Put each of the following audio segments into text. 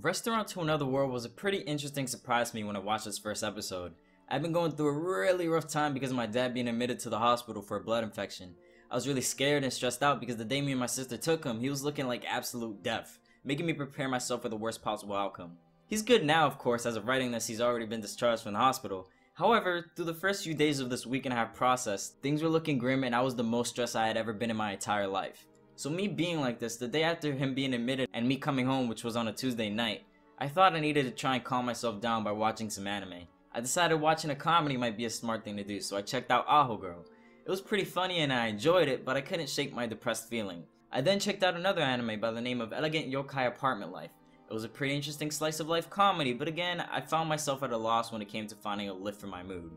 Restaurant to Another World was a pretty interesting surprise to me when I watched this first episode. I've been going through a really rough time because of my dad being admitted to the hospital for a blood infection. I was really scared and stressed out because the day me and my sister took him, he was looking like absolute death, making me prepare myself for the worst possible outcome. He's good now, of course. As of writing this, he's already been discharged from the hospital. However, through the first few days of this week and a half process, things were looking grim and I was the most stressed I had ever been in my entire life. So me being like this, the day after him being admitted and me coming home, which was on a Tuesday night, I thought I needed to try and calm myself down by watching some anime. I decided watching a comedy might be a smart thing to do, so I checked out Aho Girl. It was pretty funny and I enjoyed it, but I couldn't shake my depressed feeling. I then checked out another anime by the name of Elegant Yokai Apartment Life. It was a pretty interesting slice of life comedy, but again, I found myself at a loss when it came to finding a lift for my mood.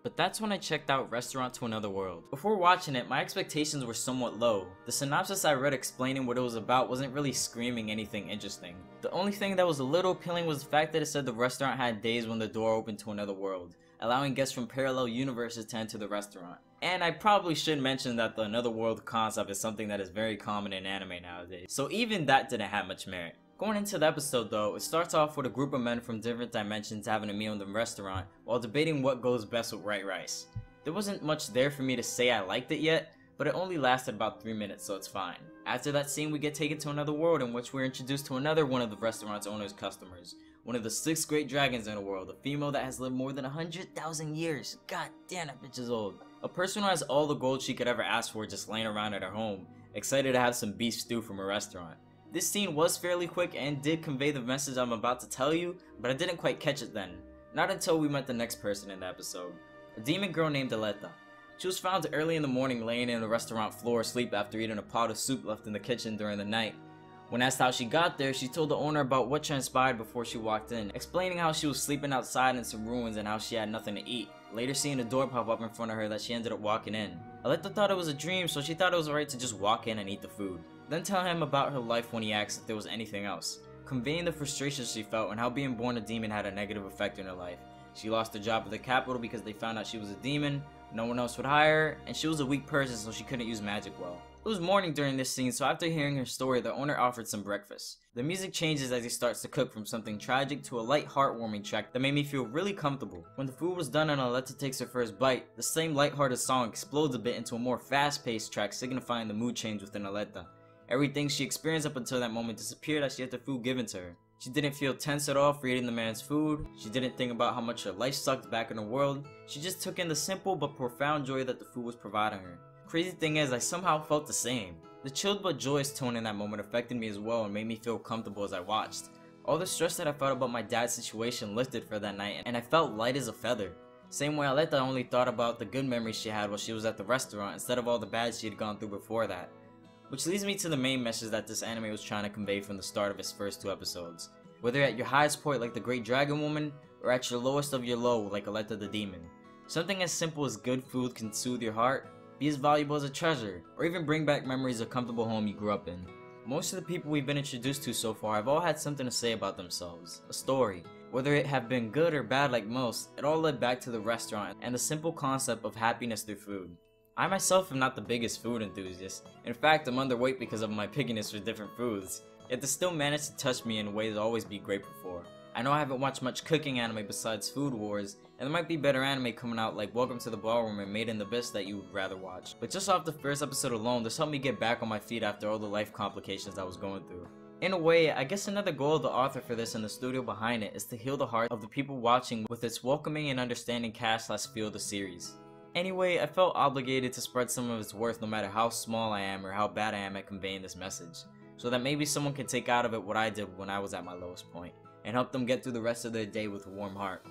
But that's when I checked out Restaurant to Another World. Before watching it, my expectations were somewhat low. The synopsis I read explaining what it was about wasn't really screaming anything interesting. The only thing that was a little appealing was the fact that it said the restaurant had days when the door opened to another world, allowing guests from parallel universes to enter the restaurant. And I probably should mention that the Another World concept is something that is very common in anime nowadays, so even that didn't have much merit. Going into the episode though, it starts off with a group of men from different dimensions having a meal in the restaurant while debating what goes best with white rice. There wasn't much there for me to say I liked it yet, but it only lasted about 3 minutes, so it's fine. After that scene, we get taken to another world in which we're introduced to another one of the restaurant's owner's customers. One of the 6 great dragons in the world, a female that has lived more than 100,000 years. God damn, that bitch is old. A person who has all the gold she could ever ask for just laying around at her home, excited to have some beef stew from a restaurant. This scene was fairly quick and did convey the message I'm about to tell you, but I didn't quite catch it then. Not until we met the next person in the episode. A demon girl named Aleta. She was found early in the morning laying in the restaurant floor asleep after eating a pot of soup left in the kitchen during the night. When asked how she got there, she told the owner about what transpired before she walked in, explaining how she was sleeping outside in some ruins and how she had nothing to eat, later seeing a door pop up in front of her that she ended up walking in. Aleta thought it was a dream, so she thought it was alright to just walk in and eat the food. Then tell him about her life when he asked if there was anything else, conveying the frustration she felt and how being born a demon had a negative effect on her life. She lost her job at the capital because they found out she was a demon, no one else would hire her, and she was a weak person so she couldn't use magic well. It was morning during this scene, so after hearing her story, the owner offered some breakfast. The music changes as he starts to cook from something tragic to a light heartwarming track that made me feel really comfortable. When the food was done and Aleta takes her first bite, the same lighthearted song explodes a bit into a more fast-paced track signifying the mood change within Aleta. Everything she experienced up until that moment disappeared as she had the food given to her. She didn't feel tense at all for eating the man's food. She didn't think about how much her life sucked back in the world. She just took in the simple but profound joy that the food was providing her. Crazy thing is, I somehow felt the same. The chilled but joyous tone in that moment affected me as well and made me feel comfortable as I watched. All the stress that I felt about my dad's situation lifted for that night and I felt light as a feather. Same way Aleta only thought about the good memories she had while she was at the restaurant instead of all the bad she had gone through before that. Which leads me to the main message that this anime was trying to convey from the start of its first 2 episodes. Whether at your highest point like the Great Dragon Woman, or at your lowest of your low like Aleta the Demon. Something as simple as good food can soothe your heart, be as valuable as a treasure, or even bring back memories of a comfortable home you grew up in. Most of the people we've been introduced to so far have all had something to say about themselves, a story. Whether it have been good or bad like most, it all led back to the restaurant and the simple concept of happiness through food. I myself am not the biggest food enthusiast. In fact, I'm underweight because of my pickiness for different foods. Yet this still managed to touch me in ways I'll always be grateful for. I know I haven't watched much cooking anime besides Food Wars, and there might be better anime coming out like Welcome to the Ballroom and Made in the Abyss that you would rather watch. But just off the first episode alone, this helped me get back on my feet after all the life complications I was going through. In a way, I guess another goal of the author for this and the studio behind it is to heal the heart of the people watching with its welcoming and understanding cast/feel of the series. Anyway, I felt obligated to spread some of its worth no matter how small I am or how bad I am at conveying this message, so that maybe someone can take out of it what I did when I was at my lowest point, and help them get through the rest of their day with a warm heart.